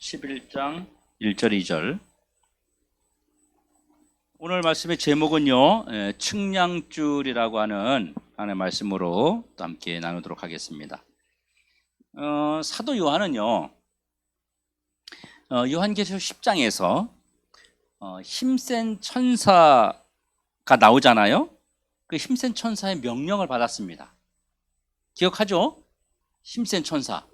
11장 1절 2절. 오늘 말씀의 제목은요, 측량줄이라고 하는 하나의 말씀으로 또 함께 나누도록 하겠습니다. 사도 요한은요, 요한계시록 10장에서 힘센 천사가 나오잖아요. 그 힘센 천사의 명령을 받았습니다. 기억하죠? 힘센 천사,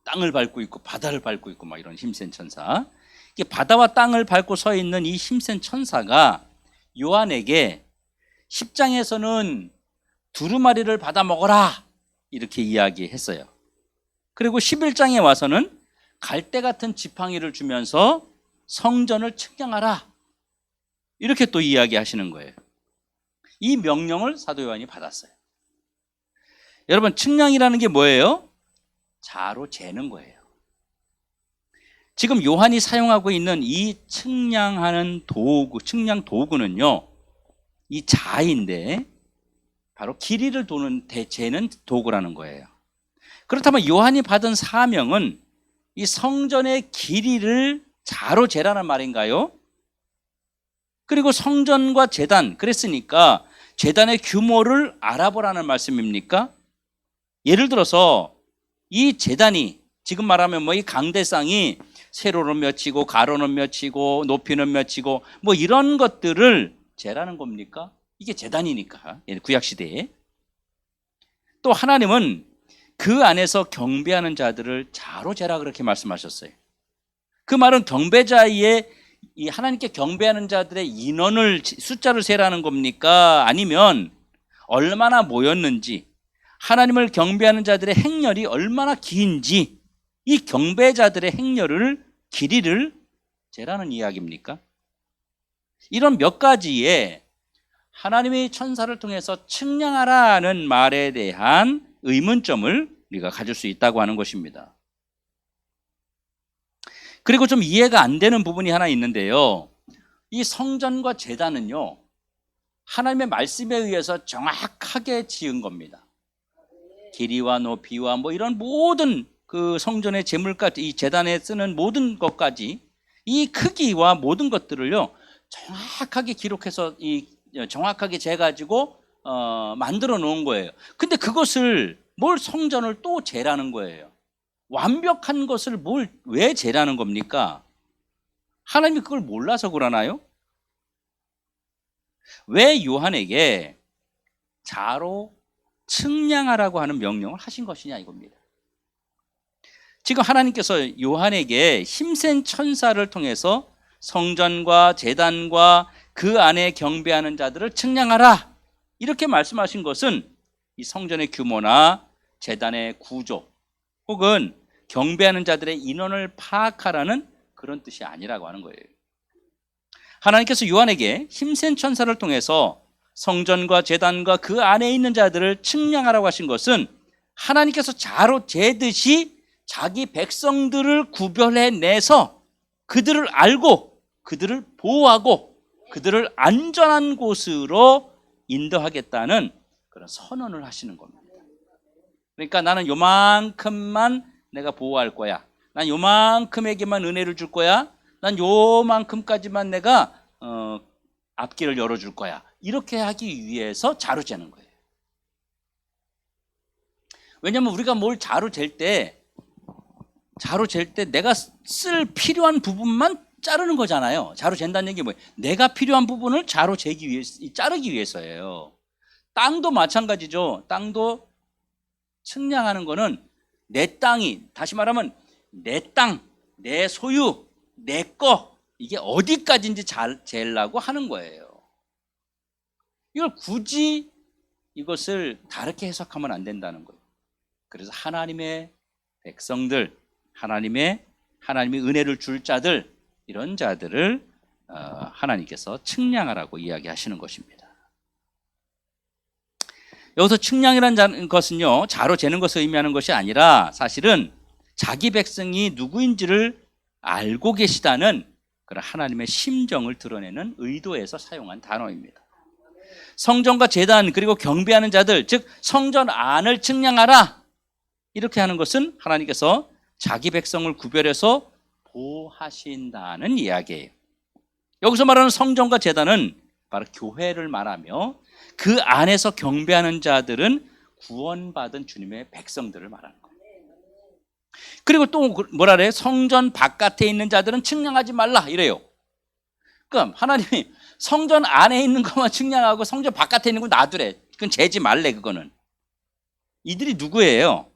땅을 밟고 있고 바다를 밟고 있고 막 이런 힘센 천사. 이게 바다와 땅을 밟고 서 있는 이 힘센 천사가 요한에게 10장에서는 두루마리를 받아 먹어라 이렇게 이야기했어요. 그리고 11장에 와서는 갈대 같은 지팡이를 주면서 성전을 측량하라 이렇게 또 이야기하시는 거예요. 이 명령을 사도 요한이 받았어요. 여러분, 측량이라는 게 뭐예요? 자로 재는 거예요. 지금 요한이 사용하고 있는 이 측량하는 도구, 측량 도구는요, 이 자인데 바로 길이를 재는 도구라는 거예요. 그렇다면 요한이 받은 사명은 이 성전의 길이를 자로 재라는 말인가요? 그리고 성전과 제단, 그랬으니까 제단의 규모를 알아보라는 말씀입니까? 예를 들어서 이 제단이 지금 말하면 이 강대상이 세로는 몇이고 가로는 몇이고 높이는 몇이고 이런 것들을 재라는 겁니까? 이게 제단이니까, 구약시대에. 또 하나님은 그 안에서 경배하는 자들을 자로 재라 그렇게 말씀하셨어요. 그 말은 경배자의 이 하나님께 경배하는 자들의 인원을, 숫자를 세라는 겁니까? 아니면 얼마나 모였는지, 하나님을 경배하는 자들의 행렬이 얼마나 긴지, 이 경배자들의 행렬을, 길이를 재라는 이야기입니까? 이런 몇 가지의 하나님의 천사를 통해서 측량하라는 말에 대한 의문점을 우리가 가질 수 있다고 하는 것입니다. 그리고 좀 이해가 안 되는 부분이 하나 있는데요, 이 성전과 제단은요, 하나님의 말씀에 의해서 정확하게 지은 겁니다. 길이와 높이와 이런 모든 그 성전의 제물까지, 이 제단에 쓰는 모든 것까지, 이 크기와 모든 것들을요 정확하게 기록해서 정확하게 재가지고 만들어 놓은 거예요. 근데 그것을 성전을 또 재라는 거예요. 완벽한 것을 왜 재라는 겁니까? 하나님이 그걸 몰라서 그러나요? 왜 요한에게 자로 측량하라고 하는 명령을 하신 것이냐 이겁니다. 지금 하나님께서 요한에게 힘센 천사를 통해서 성전과 제단과 그 안에 경배하는 자들을 측량하라 이렇게 말씀하신 것은 이 성전의 규모나 제단의 구조 혹은 경배하는 자들의 인원을 파악하라는 그런 뜻이 아니라고 하는 거예요. 하나님께서 요한에게 힘센 천사를 통해서 성전과 제단과 그 안에 있는 자들을 측량하라고 하신 것은 하나님께서 자로 재듯이 자기 백성들을 구별해내서 그들을 알고 그들을 보호하고 그들을 안전한 곳으로 인도하겠다는 그런 선언을 하시는 겁니다. 그러니까 나는 요만큼만 내가 보호할 거야, 난 요만큼에게만 은혜를 줄 거야, 난 요만큼까지만 내가 앞길을 열어줄 거야, 이렇게 하기 위해서 자로 재는 거예요. 왜냐하면 우리가 뭘 자로 잴 때 내가 쓸 필요한 부분만 자르는 거잖아요. 자로 잰다는 얘기 뭐예요? 내가 필요한 부분을 자로 자르기 위해서예요. 땅도 마찬가지죠. 땅도 측량하는 거는 내 땅이, 다시 말하면 내 땅, 내 소유, 내 거, 이게 어디까지인지 재려고 하는 거예요. 이걸 굳이 이것을 다르게 해석하면 안 된다는 거예요. 그래서 하나님의 백성들, 하나님의 은혜를 줄 자들, 이런 자들을 하나님께서 측량하라고 이야기하시는 것입니다. 여기서 측량이라는 것은요, 자로 재는 것을 의미하는 것이 아니라 사실은 자기 백성이 누구인지를 알고 계시다는 그런 하나님의 심정을 드러내는 의도에서 사용한 단어입니다. 성전과 제단 그리고 경배하는 자들, 즉 성전 안을 측량하라 이렇게 하는 것은 하나님께서 자기 백성을 구별해서 보하신다는 이야기예요. 여기서 말하는 성전과 제단은 바로 교회를 말하며 그 안에서 경배하는 자들은 구원받은 주님의 백성들을 말하는 거예요. 그리고 또 뭐라 그래요? 성전 바깥에 있는 자들은 측량하지 말라 이래요. 그럼 하나님이 성전 안에 있는 것만 측량하고 성전 바깥에 있는 거 놔두래. 그건 재지 말래. 그거는 이들이 누구예요?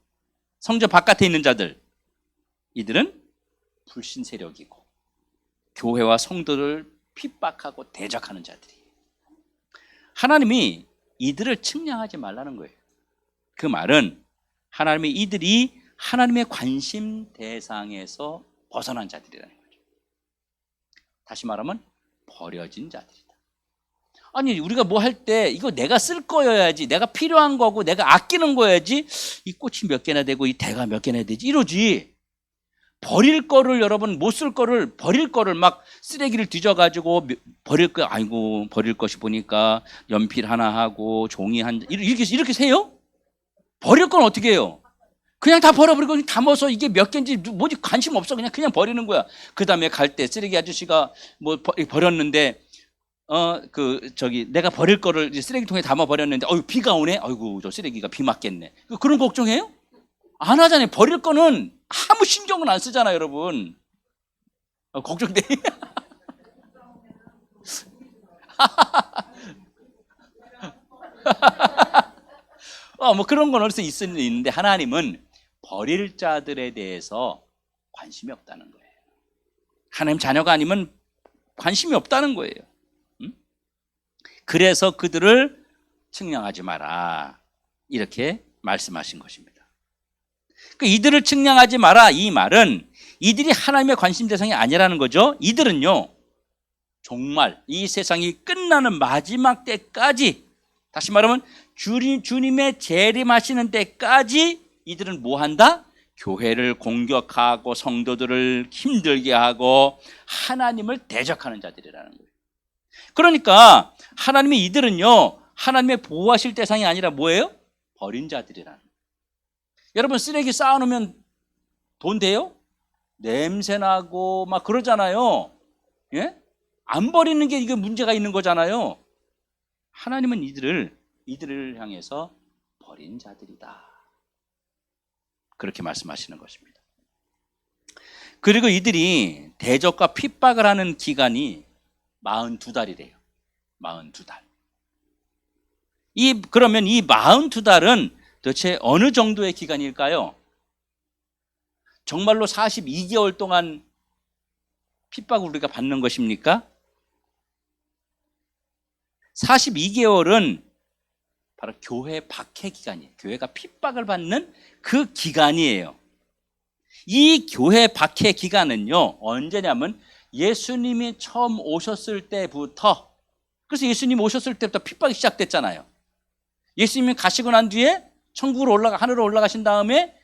성전 바깥에 있는 자들. 이들은 불신 세력이고 교회와 성도를 핍박하고 대적하는 자들이에요. 하나님이 이들을 측량하지 말라는 거예요. 그 말은 하나님이 이들이 하나님의 관심 대상에서 벗어난 자들이라는 거죠. 다시 말하면 버려진 자들이다. 아니 우리가 뭐 할 때 이거 내가 쓸 거여야지, 내가 필요한 거고 내가 아끼는 거여야지 이 꽃이 몇 개나 되고 이 대가 몇 개나 되지 이러지. 버릴 거를 여러분 못 쓸 거를 버릴 거를 막 쓰레기를 뒤져가지고 버릴 거 아이고 버릴 것이 보니까 연필 하나 하고 종이 한 이렇게 세요? 버릴 건 어떻게 해요? 그냥 다 버려버리고 담아서 이게 몇 개인지 뭐지 관심 없어. 그냥 버리는 거야. 그 다음에 갈 때 쓰레기 아저씨가 뭐 버렸는데 내가 버릴 거를 쓰레기통에 담아 버렸는데 비가 오네. 아이고 저 쓰레기가 비 맞겠네. 그런 걱정해요? 안 하잖아요. 버릴 거는 아무 신경은 안 쓰잖아요, 여러분. 걱정돼. 뭐 그런 건 어디서 있는데 하나님은 버릴 자들에 대해서 관심이 없다는 거예요. 하나님 자녀가 아니면 관심이 없다는 거예요. 그래서 그들을 측량하지 마라 이렇게 말씀하신 것입니다. 이들을 측량하지 마라 이 말은 이들이 하나님의 관심 대상이 아니라는 거죠. 이들은요 정말 이 세상이 끝나는 마지막 때까지, 다시 말하면 주님의 재림하시는 때까지 이들은 뭐 한다? 교회를 공격하고 성도들을 힘들게 하고 하나님을 대적하는 자들이라는 거예요. 그러니까 하나님이 이들은요 하나님의 보호하실 대상이 아니라 뭐예요? 버린 자들이라는 거예요. 여러분 쓰레기 쌓아놓으면 돈 돼요? 냄새나고 막 그러잖아요. 예? 안 버리는 게 이게 문제가 있는 거잖아요. 하나님은 이들을 향해서 버린 자들이다 그렇게 말씀하시는 것입니다. 그리고 이들이 대적과 핍박을 하는 기간이 42달이래요 42달. 그러면 이 42달은 도대체 어느 정도의 기간일까요? 정말로 42개월 동안 핍박을 우리가 받는 것입니까? 42개월은 바로 교회 박해 기간이에요. 교회가 핍박을 받는 그 기간이에요. 이 교회 박해 기간은요 언제냐면 예수님이 처음 오셨을 때부터, 그래서 예수님 오셨을 때부터 핍박이 시작됐잖아요. 예수님이 가시고 난 뒤에 천국으로 하늘로 올라가신 다음에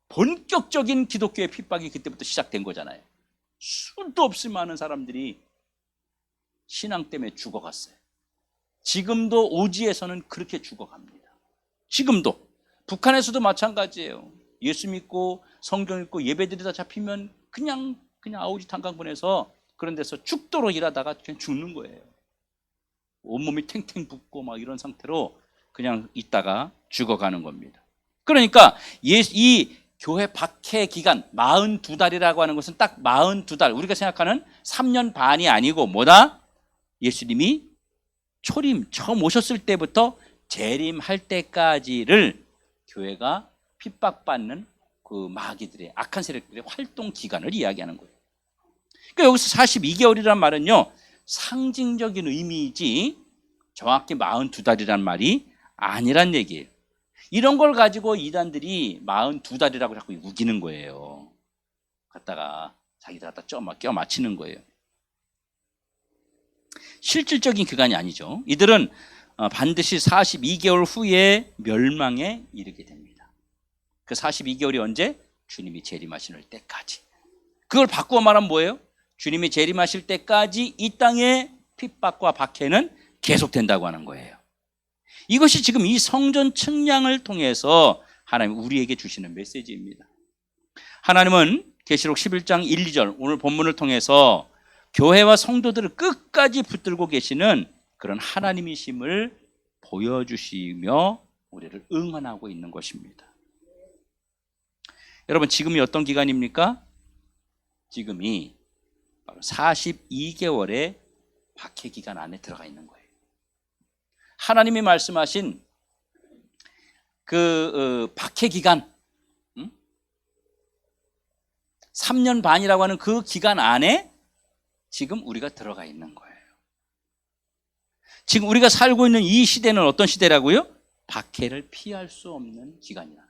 본격적인 기독교의 핍박이 그때부터 시작된 거잖아요. 수도 없이 많은 사람들이 신앙 때문에 죽어갔어요. 지금도 오지에서는 그렇게 죽어갑니다. 지금도 북한에서도 마찬가지예요. 예수 믿고 성경 읽고 예배드리다 잡히면 그냥 아오지 탄광분에서 그런 데서 죽도록 일하다가 그냥 죽는 거예요. 온몸이 탱탱 붓고 막 이런 상태로 그냥 있다가 죽어가는 겁니다. 그러니까 이 교회 박해 기간 42달이라고 하는 것은 딱 42달, 우리가 생각하는 3년 반이 아니고 뭐다? 예수님이 처음 오셨을 때부터 재림할 때까지를 교회가 핍박받는 그 마귀들의 악한 세력들의 활동 기간을 이야기하는 거예요. 그러니까 여기서 42개월이란 말은요 상징적인 의미이지 정확히 42달이란 말이 아니란 얘기예요. 이런 걸 가지고 이단들이 42달이라고 자꾸 우기는 거예요. 갖다가 자기들 갖다 껴 맞히는 거예요. 실질적인 기간이 아니죠. 이들은 반드시 42개월 후에 멸망에 이르게 됩니다. 그 42개월이 언제? 주님이 재림하실 때까지. 그걸 바꾸어 말하면 뭐예요? 주님이 재림하실 때까지 이 땅의 핍박과 박해는 계속된다고 하는 거예요. 이것이 지금 이 성전 측량을 통해서 하나님 우리에게 주시는 메시지입니다. 하나님은 계시록 11장 1, 2절 오늘 본문을 통해서 교회와 성도들을 끝까지 붙들고 계시는 그런 하나님이심을 보여주시며 우리를 응원하고 있는 것입니다. 여러분, 지금이 어떤 기간입니까? 지금이 바로 42개월의 박해 기간 안에 들어가 있는 거예요. 하나님이 말씀하신 그 박해 기간, 3년 반이라고 하는 그 기간 안에 지금 우리가 들어가 있는 거예요. 지금 우리가 살고 있는 이 시대는 어떤 시대라고요? 박해를 피할 수 없는 기간이야.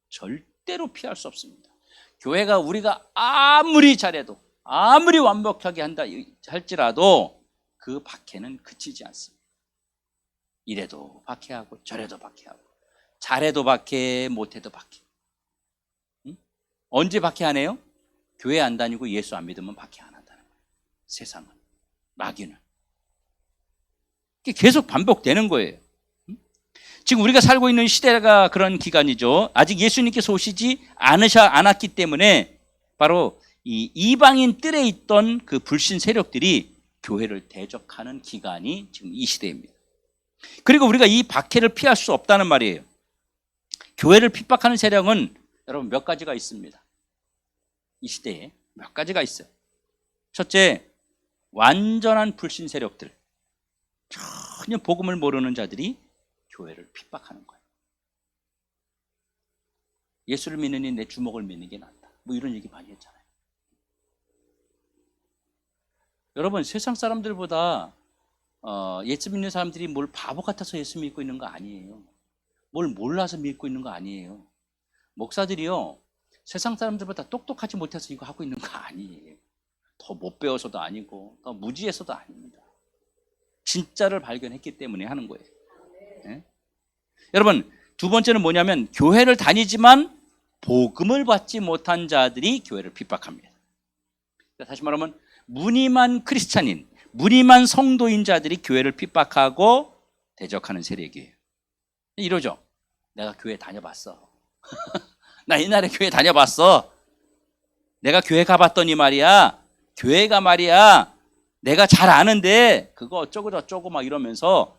절대로 피할 수 없습니다. 교회가 우리가 아무리 잘해도 아무리 완벽하게 한다 할지라도 그 박해는 그치지 않습니다. 이래도 박해하고 저래도 박해하고 잘해도 박해 못해도 박해. 응? 언제 박해하네요? 교회 안 다니고 예수 안 믿으면 박해 안 한다는 거예요. 세상은, 마귀는. 계속 반복되는 거예요. 지금 우리가 살고 있는 시대가 그런 기간이죠. 아직 예수님께서 오시지 않았기 때문에 바로 이 이방인 뜰에 있던 그 불신 세력들이 교회를 대적하는 기간이 지금 이 시대입니다. 그리고 우리가 이 박해를 피할 수 없다는 말이에요. 교회를 핍박하는 세력은 여러분 몇 가지가 있습니다. 이 시대에 몇 가지가 있어요. 첫째, 완전한 불신 세력들, 전혀 복음을 모르는 자들이 교회를 핍박하는 거예요. 예수를 믿느니 내 주먹을 믿는 게 낫다, 뭐 이런 얘기 많이 했잖아요. 여러분, 세상 사람들보다 예수 믿는 사람들이 뭘 바보 같아서 예수 믿고 있는 거 아니에요. 뭘 몰라서 믿고 있는 거 아니에요. 목사들이요, 세상 사람들보다 똑똑하지 못해서 이거 하고 있는 거 아니에요. 더 못 배워서도 아니고 더 무지해서도 아닙니다. 진짜를 발견했기 때문에 하는 거예요. 네? 여러분, 두 번째는 뭐냐면 교회를 다니지만 복음을 받지 못한 자들이 교회를 핍박합니다. 다시 말하면 무늬만 크리스찬인, 무늬만 성도인 자들이 교회를 핍박하고 대적하는 세력이에요. 이러죠. 내가 교회 다녀봤어. 나 옛날에 교회 다녀봤어. 내가 교회 가봤더니 말이야, 교회가 말이야, 내가 잘 아는데 그거 어쩌고 저쩌고 막 이러면서,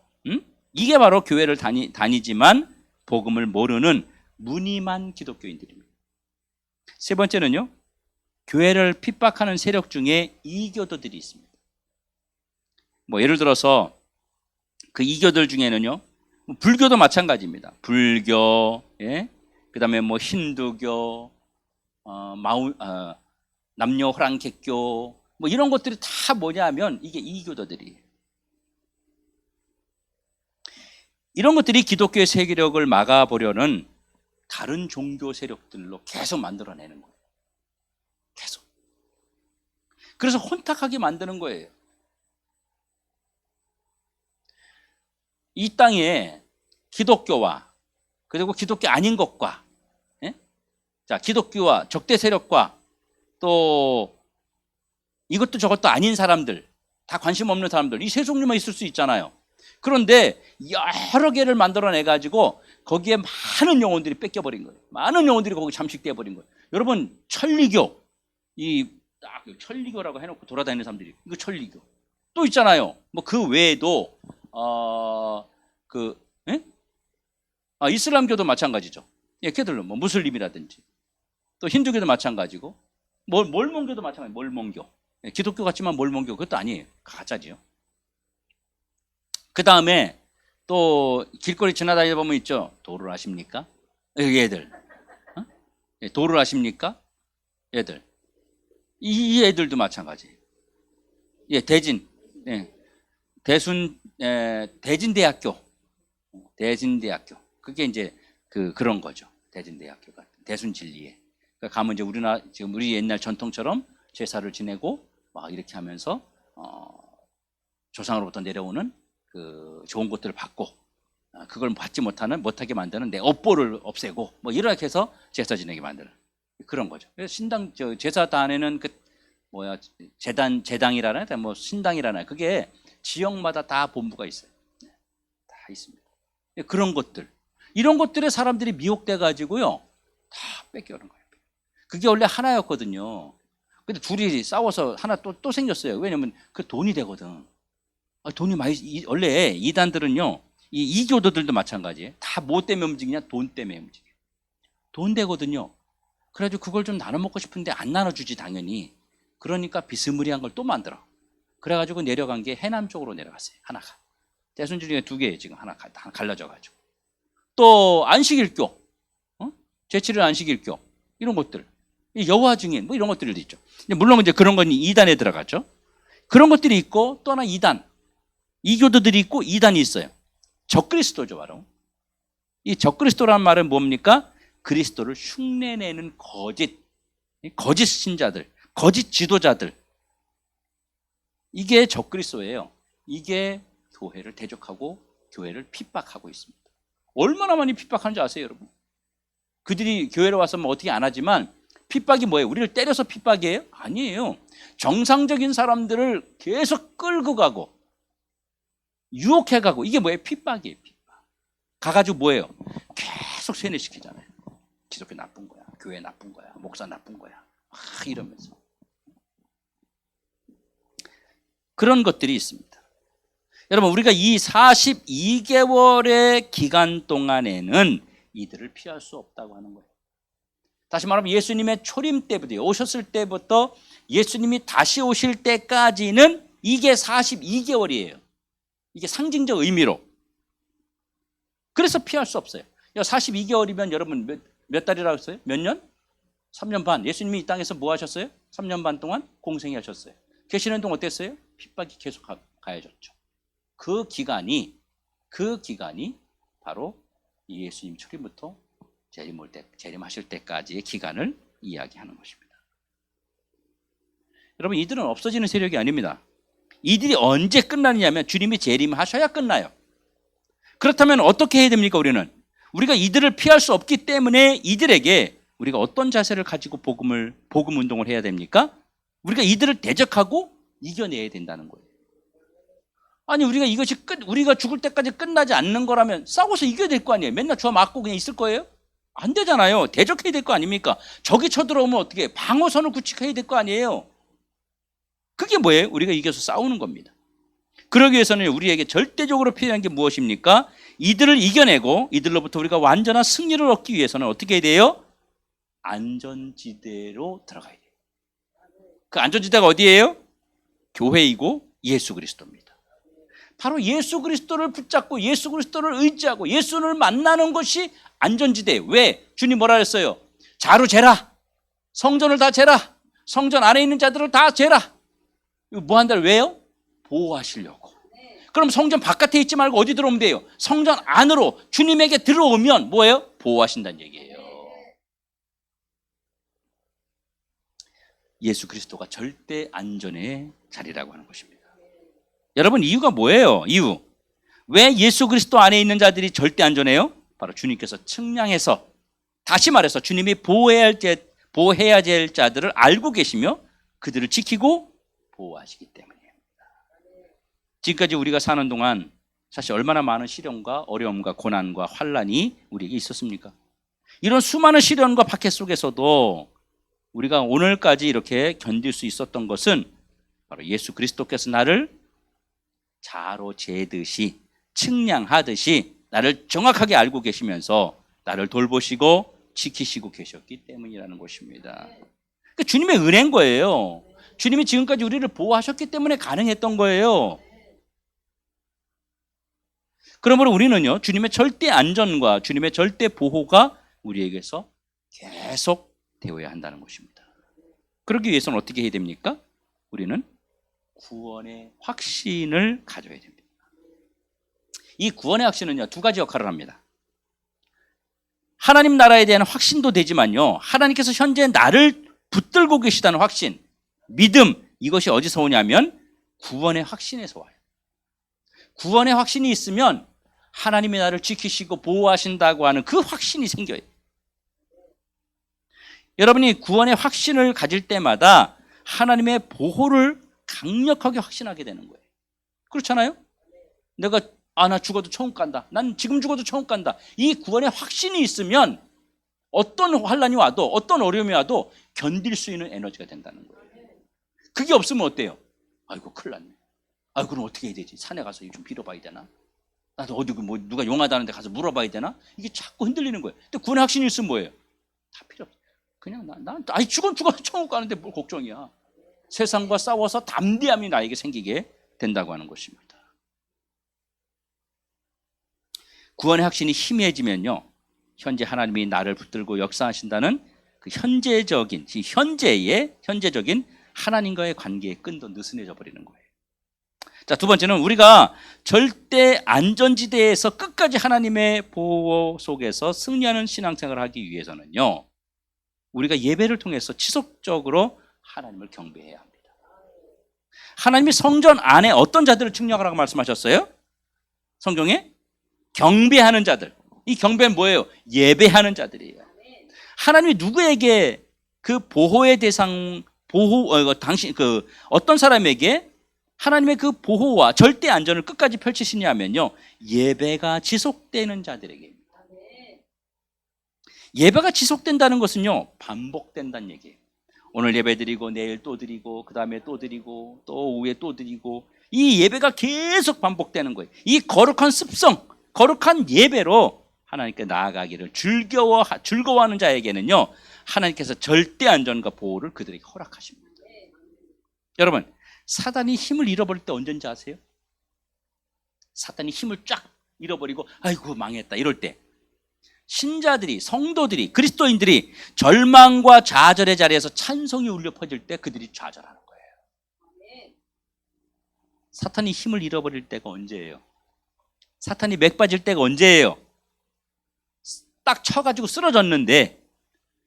이게 바로 교회를 다니지만 복음을 모르는 무늬만 기독교인들입니다. 세 번째는요, 교회를 핍박하는 세력 중에 이교도들이 있습니다. 뭐 예를 들어서 그 이교들 중에는요, 불교도 마찬가지입니다. 불교, 예? 그다음에 뭐 힌두교, 남녀 호랑객교, 뭐 이런 것들이 다 뭐냐면 이게 이교도들이에요. 이런 것들이 기독교의 세계력을 막아보려는 다른 종교 세력들로 계속 만들어내는 거예요. 계속. 그래서 혼탁하게 만드는 거예요. 이 땅에 기독교와 그리고 기독교 아닌 것과, 예? 자, 기독교와 적대 세력과 또 이것도 저것도 아닌 사람들, 다 관심 없는 사람들, 이 세 종류만 있을 수 있잖아요. 그런데 여러 개를 만들어내 가지고 거기에 많은 영혼들이 뺏겨버린 거예요. 많은 영혼들이 거기 잠식돼 버린 거예요. 여러분, 천리교, 천리교라고 해놓고 돌아다니는 사람들이, 이거 천리교 또 있잖아요. 뭐 그 외에도 이슬람교도 마찬가지죠. 예, 걔들로 뭐 무슬림이라든지 또 힌두교도 마찬가지고 몰몬교도 마찬가지. 몰몬교, 예, 기독교 같지만 몰몬교 그것도 아니에요. 가짜지요. 그 다음에 또 길거리 지나다니다 보면 있죠. 도를 아십니까? 얘들, 예, 도를 아십니까? 얘들, 이 애들도 마찬가지예요. 예, 대진, 예, 대진대학교, 그게 이제 그런 거죠. 대진대학교가 대순진리에. 그러니까 가면 이제 지금 우리 옛날 전통처럼 제사를 지내고 막 이렇게 하면서 조상으로부터 내려오는 그 좋은 것들을 받고, 그걸 받지 못하게 만드는 내 업보를 없애고 뭐 이렇게 해서 제사 지내게 만드는 그런 거죠. 그래서 제사단에는 제당이라나 뭐 신당이라나 그게 지역마다 다 본부가 있어요. 다 있습니다. 그런 것들, 이런 것들에 사람들이 미혹돼 가지고요, 다 뺏겨오는 거예요. 그게 원래 하나였거든요. 근데 둘이 싸워서 하나 또 생겼어요. 왜냐면 그 돈이 되거든. 돈이 많이, 원래 이단들은요, 이 이교도들도 마찬가지예요. 다 뭐 때문에 움직이냐? 돈 때문에 움직여요. 돈 되거든요. 그래가지고 그걸 좀 나눠 먹고 싶은데 안 나눠주지, 당연히. 그러니까 비스무리한 걸 또 만들어. 그래가지고 내려간 게 해남 쪽으로 내려갔어요. 하나가. 대순절 중에 두 개예요, 지금. 하나 갈라져가지고. 또 안식일교, 제7일 안식일교, 이런 것들. 여호와 증인, 뭐 이런 것들도 있죠. 물론 이제 그런 건 2단에 들어갔죠. 그런 것들이 있고 또 하나 2단. 이교도들이 있고 2단이 있어요. 적그리스도죠, 바로. 이 적그리스도라는 말은 뭡니까? 그리스도를 흉내내는 거짓 신자들, 거짓 지도자들. 이게 적그리스도예요. 이게 교회를 대적하고 교회를 핍박하고 있습니다. 얼마나 많이 핍박하는지 아세요, 여러분? 그들이 교회로 와서 뭐 어떻게 안 하지만 핍박이 뭐예요? 우리를 때려서 핍박이에요? 아니에요. 정상적인 사람들을 계속 끌고 가고 유혹해 가고, 이게 뭐예요? 핍박이에요, 핍박. 가가지고 뭐예요? 계속 세뇌시키잖아요. 기독교 나쁜 거야, 교회 나쁜 거야, 목사 나쁜 거야, 이러면서. 그런 것들이 있습니다. 여러분, 우리가 이 42개월의 기간 동안에는 이들을 피할 수 없다고 하는 거예요. 다시 말하면 예수님의 초림 때부터, 오셨을 때부터 예수님이 다시 오실 때까지는 이게 42개월이에요. 이게 상징적 의미로. 그래서 피할 수 없어요. 42개월이면 여러분 몇 달이라고 했어요? 몇 년? 3년 반. 예수님이 이 땅에서 뭐 하셨어요? 3년 반 동안 공생이 하셨어요. 계시는 동안 어땠어요? 핍박이 계속 가해졌죠. 그 기간이 바로 예수님 초림부터 재림하실 때까지의 기간을 이야기하는 것입니다. 여러분, 이들은 없어지는 세력이 아닙니다. 이들이 언제 끝나느냐면 주님이 재림하셔야 끝나요. 그렇다면 어떻게 해야 됩니까? 우리가 이들을 피할 수 없기 때문에 이들에게 우리가 어떤 자세를 가지고 복음 운동을 해야 됩니까? 우리가 이들을 대적하고 이겨내야 된다는 거예요. 아니, 우리가 죽을 때까지 끝나지 않는 거라면 싸워서 이겨야 될 거 아니에요. 맨날 주워 맞고 그냥 있을 거예요? 안 되잖아요. 대적해야 될 거 아닙니까? 적이 쳐들어오면 어떻게 방어선을 구축해야 될 거 아니에요. 그게 뭐예요? 우리가 이겨서 싸우는 겁니다. 그러기 위해서는 우리에게 절대적으로 필요한 게 무엇입니까? 이들을 이겨내고 이들로부터 우리가 완전한 승리를 얻기 위해서는 어떻게 해야 돼요? 안전지대로 들어가야 돼요. 그 안전지대가 어디예요? 교회이고 예수 그리스도입니다. 바로 예수 그리스도를 붙잡고 예수 그리스도를 의지하고 예수를 만나는 것이 안전지대. 왜? 주님 뭐라 했어요? 자루 재라. 성전을 다 재라. 성전 안에 있는 자들을 다 재라. 이거 뭐 한다를 왜요? 보호하시려고. 그럼 성전 바깥에 있지 말고 어디 들어오면 돼요? 성전 안으로 주님에게 들어오면 뭐예요? 보호하신다는 얘기예요. 예수 그리스도가 절대 안전의 자리라고 하는 것입니다. 여러분, 이유가 뭐예요? 왜 예수 그리스도 안에 있는 자들이 절대 안전해요? 바로 주님께서 측량해서, 다시 말해서 주님이 보호해야 될 자들을 알고 계시며 그들을 지키고 보호하시기 때문이에요. 지금까지 우리가 사는 동안 사실 얼마나 많은 시련과 어려움과 고난과 환난이 우리에게 있었습니까? 이런 수많은 시련과 박해 속에서도 우리가 오늘까지 이렇게 견딜 수 있었던 것은 바로 예수 그리스도께서 나를 자로 재듯이, 측량하듯이 나를 정확하게 알고 계시면서 나를 돌보시고 지키시고 계셨기 때문이라는 것입니다. 그러니까 주님의 은혜인 거예요. 주님이 지금까지 우리를 보호하셨기 때문에 가능했던 거예요. 그러므로 우리는요, 주님의 절대 안전과 주님의 절대 보호가 우리에게서 계속 되어야 한다는 것입니다. 그러기 위해서는 어떻게 해야 됩니까? 우리는 구원의 확신을 가져야 됩니다. 이 구원의 확신은요, 두 가지 역할을 합니다. 하나님 나라에 대한 확신도 되지만요, 하나님께서 현재 나를 붙들고 계시다는 확신, 믿음, 이것이 어디서 오냐면 구원의 확신에서 와요. 구원의 확신이 있으면 하나님이 나를 지키시고 보호하신다고 하는 그 확신이 생겨요. 여러분이 구원의 확신을 가질 때마다 하나님의 보호를 강력하게 확신하게 되는 거예요. 그렇잖아요? 나 죽어도 천국 간다. 난 지금 죽어도 천국 간다. 이 구원의 확신이 있으면 어떤 환란이 와도 어떤 어려움이 와도 견딜 수 있는 에너지가 된다는 거예요. 그게 없으면 어때요? 아이고 큰일 났네. 아이고 그럼 어떻게 해야 되지? 산에 가서 좀 빌어봐야 되나? 나도 어디 뭐 누가 용하다는데 가서 물어봐야 되나? 이게 자꾸 흔들리는 거예요. 근데 구원의 확신이 있으면 뭐예요? 다 필요 없어. 그냥 아이 죽어 천국 가는데 뭘 걱정이야. 세상과 싸워서 담대함이 나에게 생기게 된다고 하는 것입니다. 구원의 확신이 희미해지면요, 현재 하나님이 나를 붙들고 역사하신다는 그 현재적인 하나님과의 관계의 끈도 느슨해져 버리는 거예요. 자, 두 번째는 우리가 절대 안전지대에서 끝까지 하나님의 보호 속에서 승리하는 신앙생활을 하기 위해서는요, 우리가 예배를 통해서 지속적으로 하나님을 경배해야 합니다. 하나님이 성전 안에 어떤 자들을 측량하라고 말씀하셨어요? 성경에 경배하는 자들. 이 경배는 뭐예요? 예배하는 자들이에요. 하나님이 누구에게 그 보호의 대상, 어떤 사람에게 하나님의 그 보호와 절대 안전을 끝까지 펼치시냐면요, 예배가 지속되는 자들에게입니다. 예배가 지속된다는 것은요, 반복된다는 얘기예요. 오늘 예배 드리고 내일 또 드리고 그 다음에 또 드리고 또 오후에 또 드리고, 이 예배가 계속 반복되는 거예요. 이 거룩한 습성, 거룩한 예배로 하나님께 나아가기를 즐거워하는 자에게는요, 하나님께서 절대 안전과 보호를 그들에게 허락하십니다. 여러분, 사단이 힘을 잃어버릴 때 언제인지 아세요? 사단이 힘을 쫙 잃어버리고 아이고 망했다 이럴 때, 신자들이, 성도들이, 그리스도인들이 절망과 좌절의 자리에서 찬송이 울려 퍼질 때 그들이 좌절하는 거예요. 사탄이 힘을 잃어버릴 때가 언제예요? 사탄이 맥 빠질 때가 언제예요? 딱 쳐가지고 쓰러졌는데,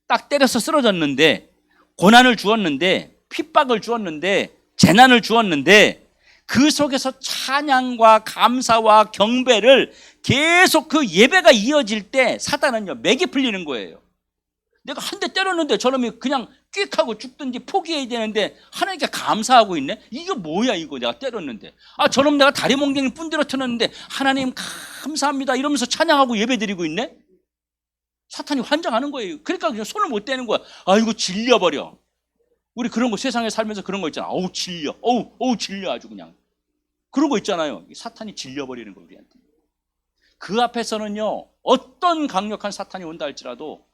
딱 때려서 쓰러졌는데, 고난을 주었는데, 핍박을 주었는데, 재난을 주었는데, 그 속에서 찬양과 감사와 경배를 계속 그 예배가 이어질 때 사단은요, 맥이 풀리는 거예요. 내가 한 대 때렸는데 저놈이 그냥 끽 하고 죽든지 포기해야 되는데 하나님께 감사하고 있네? 이게 뭐야 이거 내가 때렸는데. 아, 저놈 내가 다리 몽둥이 뿜들어 쳤는데 하나님 감사합니다 이러면서 찬양하고 예배드리고 있네? 사탄이 환장하는 거예요. 그러니까 그냥 손을 못 대는 거야. 아이고 질려버려. 우리 그런 거 세상에 살면서 그런 거 있잖아. 어우 질려. 어우 질려 아주 그냥. 그런 거 있잖아요. 사탄이 질려버리는 거예요 우리한테. 그 앞에서는요, 어떤 강력한 사탄이 온다 할지라도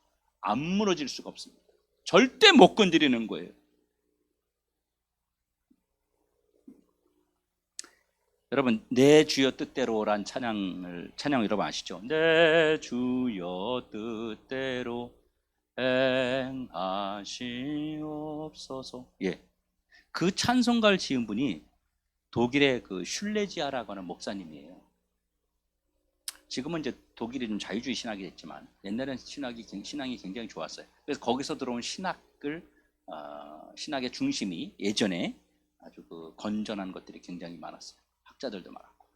안 무너질 수가 없습니다. 절대 못 건드리는 거예요. 여러분, 내 주여 뜻대로란 찬양 여러분 아시죠? 내 주여 뜻대로 행하시옵소서. 예, 그 찬송가를 지은 분이 독일의 그 슐레지아라고 하는 목사님이에요. 지금은 이제 독일이 좀 자유주의 신학이 됐지만 옛날에는 신앙이 굉장히 좋았어요. 그래서 거기서 들어온 신학의 중심이 예전에 아주 그 건전한 것들이 굉장히 많았어요. 학자들도 많았고.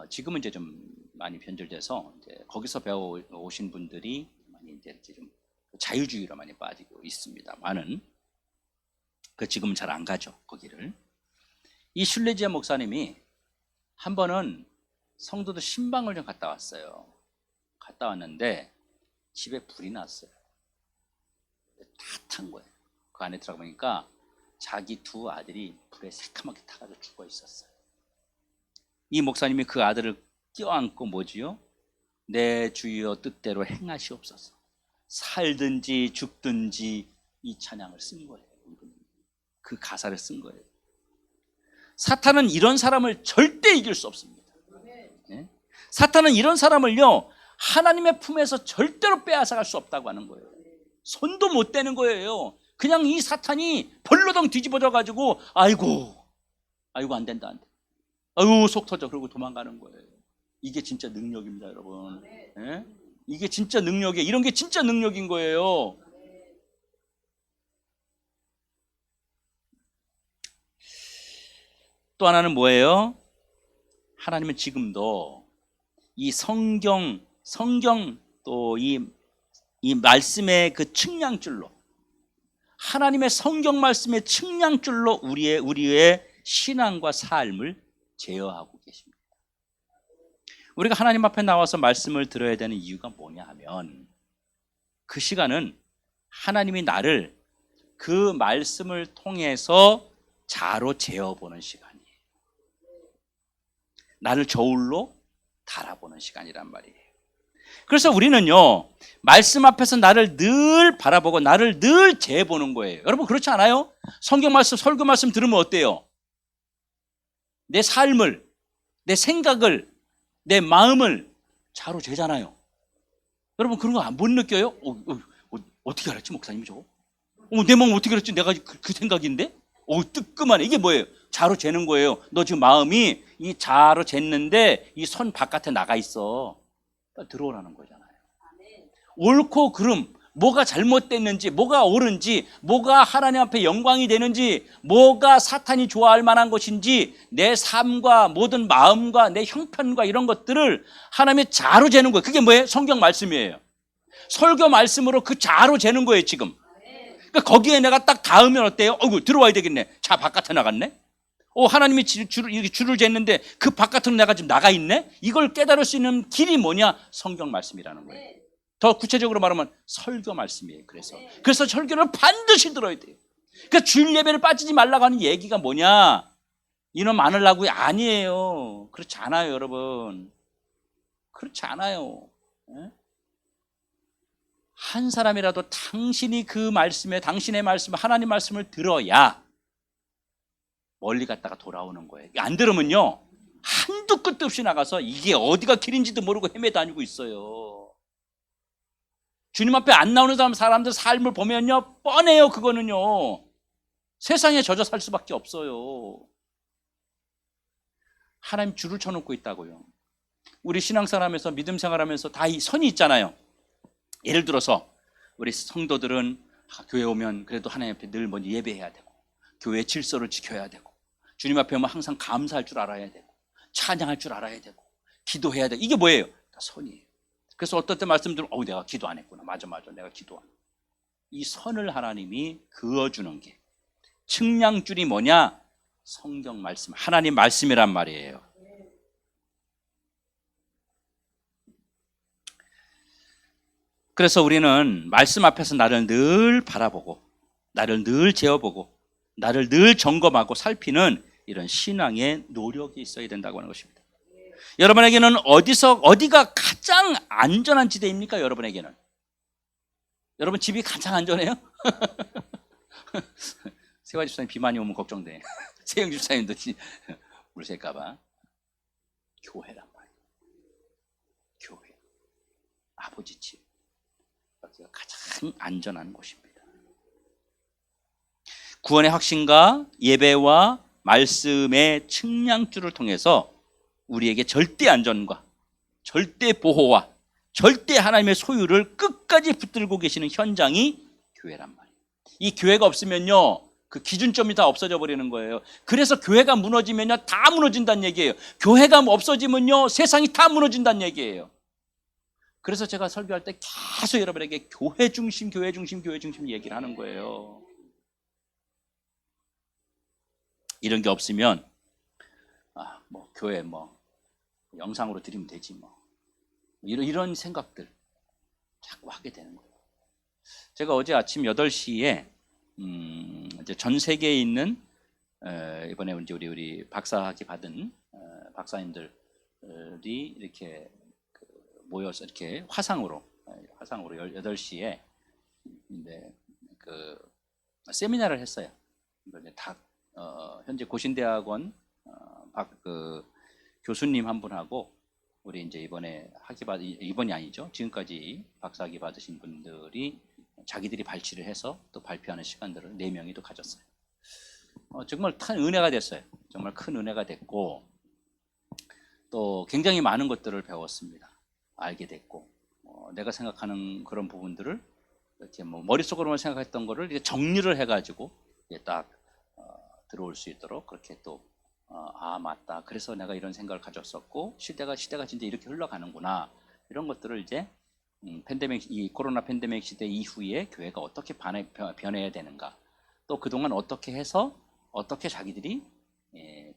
지금은 이제 좀 많이 변절돼서 이제 거기서 배워 오신 분들이 많이 이제 이렇게 좀 자유주의로 많이 빠지고 있습니다만은 그 지금은 잘 안 가죠 거기를. 이 슐레지아 목사님이 한 번은 성도들 신방을 좀 갔다 왔어요. 갔다 왔는데 집에 불이 났어요. 다 탄 거예요. 그 안에 들어가 보니까 자기 두 아들이 불에 새카맣게 타가지고 죽어 있었어요. 이 목사님이 그 아들을 껴안고 뭐지요? 내 주여 뜻대로 행하시옵소서. 살든지 죽든지 이 찬양을 쓴 거예요. 그 가사를 쓴 거예요. 사탄은 이런 사람을 절대 이길 수 없습니다. 네? 사탄은 이런 사람을요, 하나님의 품에서 절대로 빼앗아갈 수 없다고 하는 거예요. 손도 못 대는 거예요. 그냥 이 사탄이 벌러덩 뒤집어져 가지고 아이고 안 된다. 아이고 속 터져. 그러고 도망가는 거예요. 이게 진짜 능력입니다, 여러분. 네? 이게 진짜 능력이에요. 이런 게 진짜 능력인 거예요. 또 하나는 뭐예요? 하나님은 지금도 이 성경 또 이 말씀의 그 측량줄로, 하나님의 성경 말씀의 측량줄로 우리의 신앙과 삶을 제어하고 계십니다. 우리가 하나님 앞에 나와서 말씀을 들어야 되는 이유가 뭐냐 하면, 그 시간은 하나님이 나를 그 말씀을 통해서 자로 재어보는 시간이에요. 나를 저울로 달아보는 시간이란 말이에요. 그래서 우리는요, 말씀 앞에서 나를 늘 바라보고 나를 늘 재보는 거예요. 여러분 그렇지 않아요? 성경 말씀, 설교 말씀 들으면 어때요? 내 삶을, 내 생각을, 내 마음을 자로 재잖아요. 여러분 그런 거 못 느껴요? 어떻게 알았지 목사님이 저거? 내 마음 어떻게 알았지? 내가 그 생각인데? 뜨끔하네. 이게 뭐예요? 자로 재는 거예요. 너 지금 마음이 이 자로 쟀는데 이 선 바깥에 나가 있어. 들어오라는 거잖아요. 옳고 그름, 뭐가 잘못됐는지, 뭐가 옳은지, 뭐가 하나님 앞에 영광이 되는지, 뭐가 사탄이 좋아할 만한 것인지, 내 삶과 모든 마음과 내 형편과 이런 것들을 하나님의 자로 재는 거예요. 그게 뭐예요? 성경 말씀이에요. 설교 말씀으로 그 자로 재는 거예요 지금. 그러니까 거기에 내가 딱 닿으면 어때요? 들어와야 되겠네. 자 바깥에 나갔네. 하나님이 줄을 쟀는데 그 바깥으로 내가 지금 나가 있네. 이걸 깨달을 수 있는 길이 뭐냐? 성경 말씀이라는 거예요. 더 구체적으로 말하면 설교 말씀이에요. 그래서 설교를 반드시 들어야 돼요. 그러니까 주일 예배를 빠지지 말라고 하는 얘기가 뭐냐? 인원 많으려고 아니에요. 그렇지 않아요, 여러분. 그렇지 않아요. 한 사람이라도 당신이 그 말씀에, 당신의 말씀, 하나님 말씀을 들어야 멀리 갔다가 돌아오는 거예요. 안 들으면요, 한두 끝도 없이 나가서 이게 어디가 길인지도 모르고 헤매다니고 있어요. 주님 앞에 안 나오는 사람들 삶을 보면요, 뻔해요. 그거는요, 세상에 젖어 살 수밖에 없어요. 하나님 줄을 쳐놓고 있다고요. 우리 신앙생활하면서 믿음 생활하면서 다 이 선이 있잖아요. 예를 들어서 우리 성도들은 교회 오면 그래도 하나님 앞에 늘 먼저 예배해야 되고, 교회 질서를 지켜야 되고, 주님 앞에 오면 항상 감사할 줄 알아야 되고, 찬양할 줄 알아야 되고, 기도해야 되고. 이게 뭐예요? 다 선이에요. 그래서 어떨 때 말씀 들으면 내가 기도 안 했구나. 맞아 내가 기도 안 했구나. 이 선을 하나님이 그어주는 게, 측량줄이 뭐냐? 성경 말씀, 하나님 말씀이란 말이에요. 그래서 우리는 말씀 앞에서 나를 늘 바라보고, 나를 늘 재어보고, 나를 늘 점검하고 살피는 이런 신앙의 노력이 있어야 된다고 하는 것입니다. 여러분에게는 어디가 가장 안전한 지대입니까? 여러분에게는. 여러분 집이 가장 안전해요? 세화 집사님 비 많이 오면 걱정돼. 세영 집사님도 물샐까봐. 교회란 말이에요. 교회, 아버지 집, 여기가 가장 안전한 곳입니다. 구원의 확신과 예배와 말씀의 측량줄을 통해서 우리에게 절대 안전과 절대 보호와 절대 하나님의 소유를 끝까지 붙들고 계시는 현장이 교회란 말이에요. 이 교회가 없으면요, 그 기준점이 다 없어져 버리는 거예요. 그래서 교회가 무너지면요, 다 무너진다는 얘기예요. 교회가 없어지면요, 세상이 다 무너진다는 얘기예요. 그래서 제가 설교할 때 계속 여러분에게 교회 중심 얘기를 하는 거예요. 이런 게 없으면 교회 영상으로 드리면 되지 이런 생각들 자꾸 하게 되는 거예요. 제가 어제 아침 8시에 이제 전 세계에 있는 이번에 이제 우리 박사학위 받은 박사님들이 이렇게 모여서 이렇게 화상으로 8시에 그 세미나를 했어요. 다 현재 고신대학원 교수님 한 분하고 우리 이제 이번에 이번이 아니죠. 지금까지 박사학위 받으신 분들이 자기들이 발치를 해서 또 발표하는 시간들을 4명이 또 가졌어요. 정말 큰 은혜가 됐어요. 정말 큰 은혜가 됐고, 또 굉장히 많은 것들을 배웠습니다. 알게 됐고, 내가 생각하는 그런 부분들을 이렇게 머릿속으로만 생각했던 거를 이렇게 정리를 해가지고 딱 들어올 수 있도록 그렇게 또 맞다. 그래서 내가 이런 생각을 가졌었고, 시대가 진짜 이렇게 흘러가는구나. 이런 것들을 이제 이 코로나 팬데믹 시대 이후에 교회가 어떻게 변해야 되는가, 또 그동안 어떻게 해서 어떻게 자기들이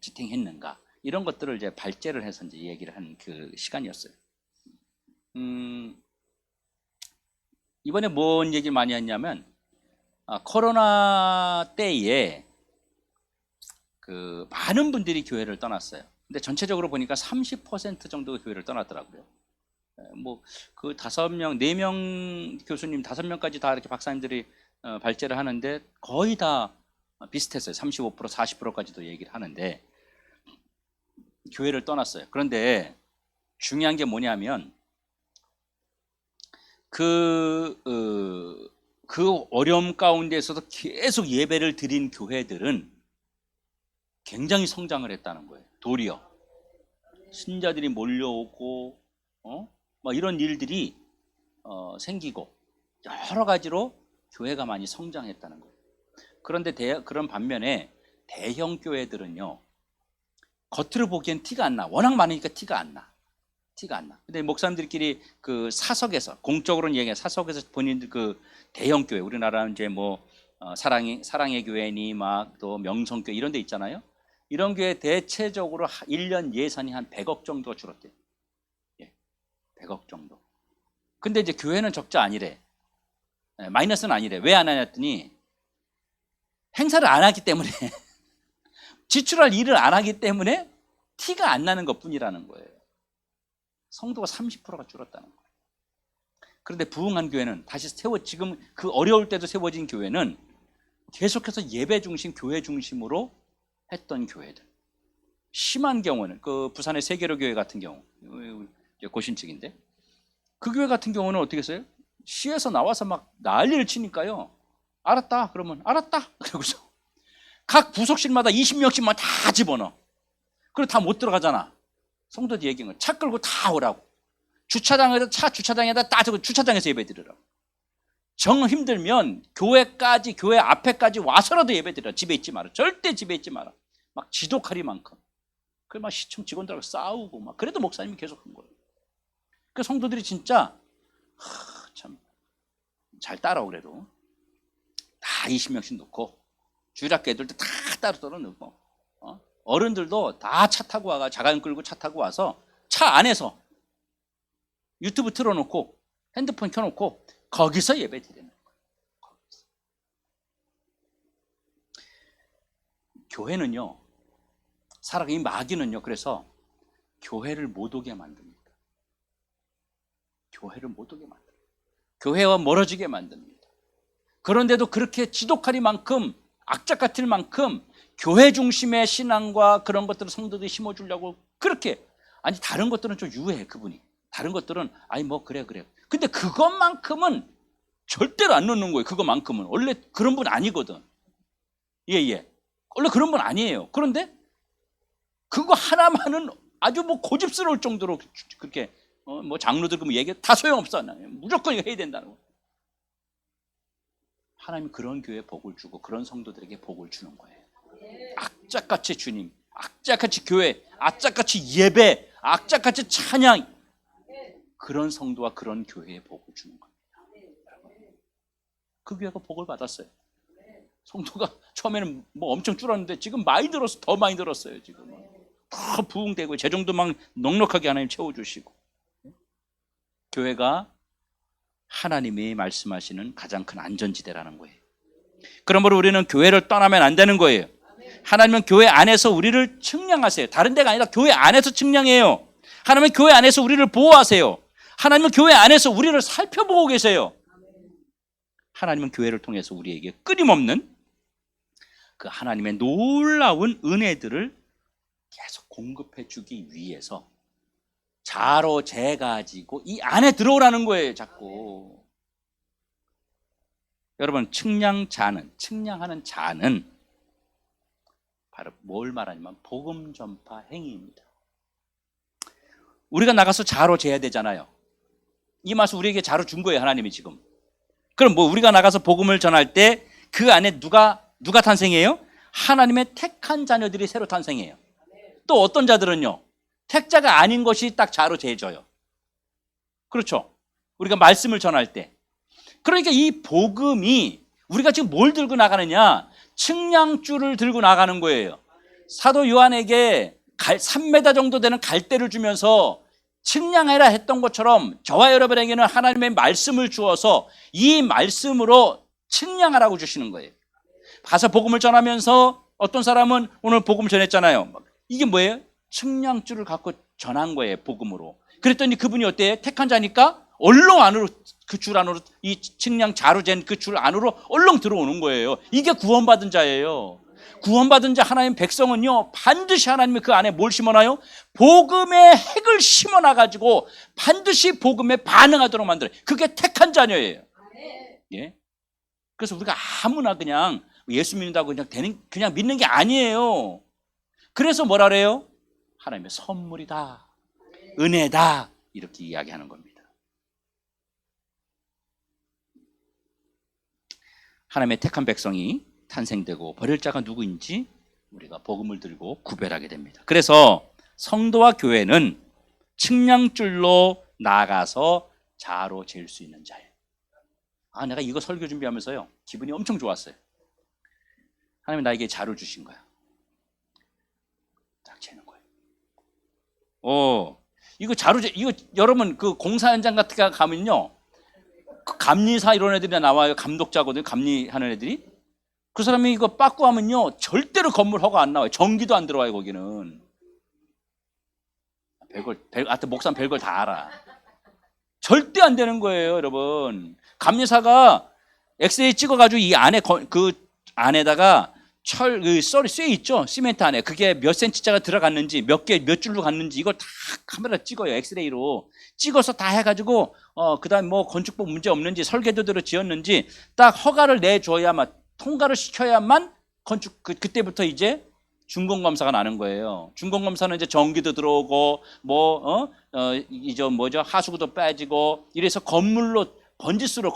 지탱했는가, 이런 것들을 이제 발제를 해서 이제 얘기를 한 그 시간이었어요. 이번에 뭔 얘기 많이 했냐면 코로나 때에 그 많은 분들이 교회를 떠났어요. 근데 전체적으로 보니까 30% 정도가 교회를 떠났더라고요. 뭐 그 5명, 4명 교수님 5명까지 다 이렇게 박사님들이 발제를 하는데 거의 다 비슷했어요. 35%, 40%까지도 얘기를 하는데 교회를 떠났어요. 그런데 중요한 게 뭐냐면 그 어려움 가운데에서도 계속 예배를 드린 교회들은 굉장히 성장을 했다는 거예요. 도리어 신자들이 몰려오고 막 이런 일들이 생기고 여러 가지로 교회가 많이 성장했다는 거예요. 그런데 그런 반면에 대형 교회들은요, 겉으로 보기엔 티가 안 나. 워낙 많으니까 티가 안 나. 근데 목사님들끼리 그 사석에서, 공적으로는 얘기해, 사석에서 본인들 그 대형 교회, 우리나라는 이제 뭐 사랑의 교회니 막 또 명성교회 이런 데 있잖아요. 이런 교회 대체적으로 1년 예산이 한 100억 정도가 줄었대요. 100억 정도. 근데 이제 교회는 적자 아니래. 마이너스는 아니래. 왜 안 하냐더니 행사를 안 하기 때문에 지출할 일을 안 하기 때문에 티가 안 나는 것 뿐이라는 거예요. 성도가 30%가 줄었다는 거예요. 그런데 부흥한 교회는 다시 지금 그 어려울 때도 세워진 교회는 계속해서 예배 중심, 교회 중심으로 했던 교회들. 심한 경우는 그 부산의 세계로 교회 같은 경우, 고신 측인데 그 교회 같은 경우는 어떻게 했어요? 시에서 나와서 막 난리를 치니까요. 알았다 그러면 알았다 그러고서 각 부속실마다 20명씩만 다 집어넣어. 그리고 다 못 들어가잖아. 성도들 얘기한 거. 차 끌고 다 오라고. 주차장에다 따지고 주차장에서 예배 드리라고. 정 힘들면 교회 앞에까지 와서라도 예배 드리라. 집에 있지 마라. 절대 집에 있지 마라. 막 지독하리만큼. 그 막 시청 직원들하고 싸우고 막 그래도 목사님이 계속 한 거예요. 그 성도들이 진짜 참 잘 따라오. 그래도 다 20명씩 놓고 주일학교 애들도 다 따로 넣고 어른들도 다 차 타고 와가 자가용 끌고 차 타고 와서 차 안에서 유튜브 틀어놓고 핸드폰 켜놓고 거기서 예배 드리는 거예요. 교회는요, 이 마귀는요, 그래서 교회를 못 오게 만듭니다. 교회를 못 오게 만듭니다. 교회와 멀어지게 만듭니다. 그런데도 그렇게 지독하리만큼, 악착 같을 만큼 교회 중심의 신앙과 그런 것들을 성도들이 심어주려고 그렇게, 아니 다른 것들은 좀 유해해. 그분이 다른 것들은 아니 뭐 그래 근데 그것만큼은 절대로 안 놓는 거예요. 그것만큼은 원래 그런 분 아니거든. 원래 그런 분 아니에요. 그런데 그거 하나만은 아주 뭐 고집스러울 정도로 그렇게 뭐 장로들 그 얘기 다 소용없어. 무조건 이거 해야 된다는 거. 하나님이 그런 교회에 복을 주고 그런 성도들에게 복을 주는 거예요. 악착같이 주님, 악착같이 교회, 악착같이 예배, 악착같이 찬양, 그런 성도와 그런 교회에 복을 주는 겁니다. 그 교회가 복을 받았어요. 성도가 처음에는 뭐 엄청 줄었는데 지금 더 많이 들었어요. 지금은 더 부흥되고 재정도 막 넉넉하게 하나님 채워주시고. 교회가 하나님이 말씀하시는 가장 큰 안전지대라는 거예요. 그러므로 우리는 교회를 떠나면 안 되는 거예요. 하나님은 교회 안에서 우리를 측량하세요. 다른 데가 아니라 교회 안에서 측량해요. 하나님은 교회 안에서 우리를 보호하세요. 하나님은 교회 안에서 우리를 살펴보고 계세요. 하나님은 교회를 통해서 우리에게 끊임없는 그 하나님의 놀라운 은혜들을 계속 공급해 주기 위해서 자로 재가지고 이 안에 들어오라는 거예요. 자꾸. 여러분, 측량하는 자는 바로 뭘 말하냐면 복음 전파 행위입니다. 우리가 나가서 자로 재야 되잖아요. 이 말씀 우리에게 자로 준 거예요. 하나님이 지금. 그럼 뭐 우리가 나가서 복음을 전할 때 그 안에 누가 탄생해요? 하나님의 택한 자녀들이 새로 탄생해요. 또 어떤 자들은요, 택자가 아닌 것이 딱 자로 재져요. 그렇죠? 우리가 말씀을 전할 때. 그러니까 이 복음이 우리가 지금 뭘 들고 나가느냐? 측량줄을 들고 나가는 거예요. 사도 요한에게 3m 정도 되는 갈대를 주면서 측량해라 했던 것처럼 저와 여러분에게는 하나님의 말씀을 주어서 이 말씀으로 측량하라고 주시는 거예요. 가서 복음을 전하면서 어떤 사람은 오늘 복음 전했잖아요. 이게 뭐예요? 측량줄을 갖고 전한 거예요, 복음으로. 그랬더니 그분이 어때요? 택한 자니까 얼렁 안으로, 그 줄 안으로, 이 측량 자로 잰 그 줄 안으로 얼렁 들어오는 거예요. 이게 구원받은 자예요. 구원받은 자 하나님 백성은요, 반드시 하나님이 그 안에 뭘 심어놔요? 복음의 핵을 심어놔가지고 반드시 복음에 반응하도록 만들어요. 그게 택한 자녀예요. 예? 그래서 우리가 아무나 그냥 예수 믿는다고 그냥 믿는 게 아니에요. 그래서 뭐라 그래요? 하나님의 선물이다, 은혜다, 이렇게 이야기하는 겁니다. 하나님의 택한 백성이 탄생되고 버릴 자가 누구인지 우리가 복음을 들고 구별하게 됩니다. 그래서 성도와 교회는 측량줄로 나가서 자로 잴 수 있는 자예요. 내가 이거 설교 준비하면서요, 기분이 엄청 좋았어요. 하나님이 나에게 자를 주신 거야. 딱 재는 거예요. 이거 이거 여러분 그 공사 현장 같은 데 가면요, 그 감리사 이런 애들이 나와요. 감독자거든요. 감리하는 애들이. 그 사람이 이거 빠꾸하면요, 절대로 건물 허가 안 나와요. 전기도 안 들어와요, 거기는. 하여튼 목사는 별걸 다 알아. 절대 안 되는 거예요, 여러분. 감리사가 엑스레이 찍어가지고 이 안에 그 안에다가 썰이 쇠 있죠, 시멘트 안에. 그게 몇 센치짜가 들어갔는지, 몇 줄로 갔는지 이걸 다 카메라 찍어요. 엑스레이로 찍어서 다 해가지고 그다음 뭐 건축법 문제 없는지, 설계도대로 지었는지 딱 허가를 내줘야만, 통과를 시켜야만 그때부터 이제 준공검사가 나는 거예요. 준공검사는 이제 전기도 들어오고 이제 하수구도 빠지고 이래서 건물 번지수로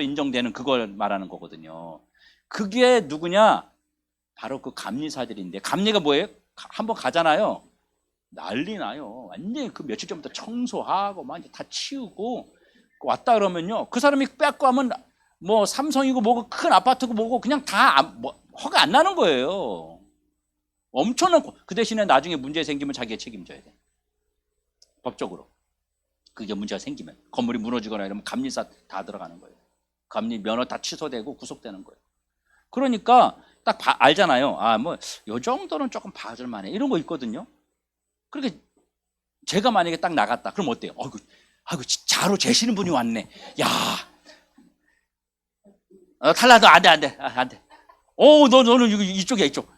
인정되는 그걸 말하는 거거든요. 그게 누구냐? 바로 그 감리사들인데, 감리가 뭐예요? 한번 가잖아요, 난리 나요. 완전히 그 며칠 전부터 청소하고 막 이제 다 치우고 왔다 그러면요, 그 사람이 빼앗고 하면 뭐 삼성이고 뭐고 큰 아파트고 뭐고 그냥 다 허가 안 나는 거예요. 엄청난 그 대신에 나중에 문제 생기면 자기가 책임져야 돼, 법적으로. 그게 문제가 생기면, 건물이 무너지거나 이러면 감리사 다 들어가는 거예요. 감리 면허 다 취소되고 구속되는 거예요. 그러니까 딱 알잖아요. 뭐 요 정도는 조금 봐줄 만해, 이런 거 있거든요. 그렇게 제가 만약에 딱 나갔다 그럼 어때요? 아이고 자로 재시는 분이 왔네. 야, 탈라도 안 돼. 너는 이쪽이야, 이쪽.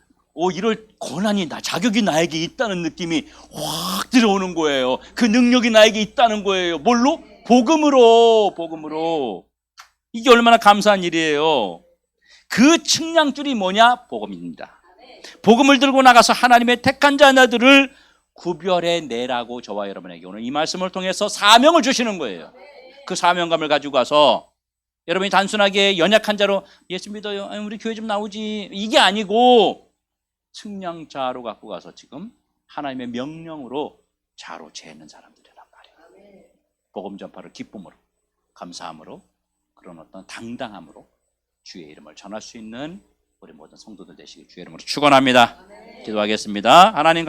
이럴 권한이 자격이 나에게 있다는 느낌이 확 들어오는 거예요. 그 능력이 나에게 있다는 거예요. 뭘로? 복음으로. 이게 얼마나 감사한 일이에요. 그 측량줄이 뭐냐? 복음입니다. 복음을 들고 나가서 하나님의 택한 자녀들을 구별해 내라고 저와 여러분에게 오늘 이 말씀을 통해서 사명을 주시는 거예요. 그 사명감을 가지고 가서 여러분이 단순하게 연약한 자로 예수 믿어요, 우리 교회 좀 나오지, 이게 아니고 측량자로 갖고 가서 지금 하나님의 명령으로 자로 재는 사람들이란 말이에요. 복음 전파를 기쁨으로, 감사함으로, 그런 어떤 당당함으로 주의 이름을 전할 수 있는 우리 모든 성도들 되시길 주의 이름으로 축원합니다. 기도하겠습니다. 하나님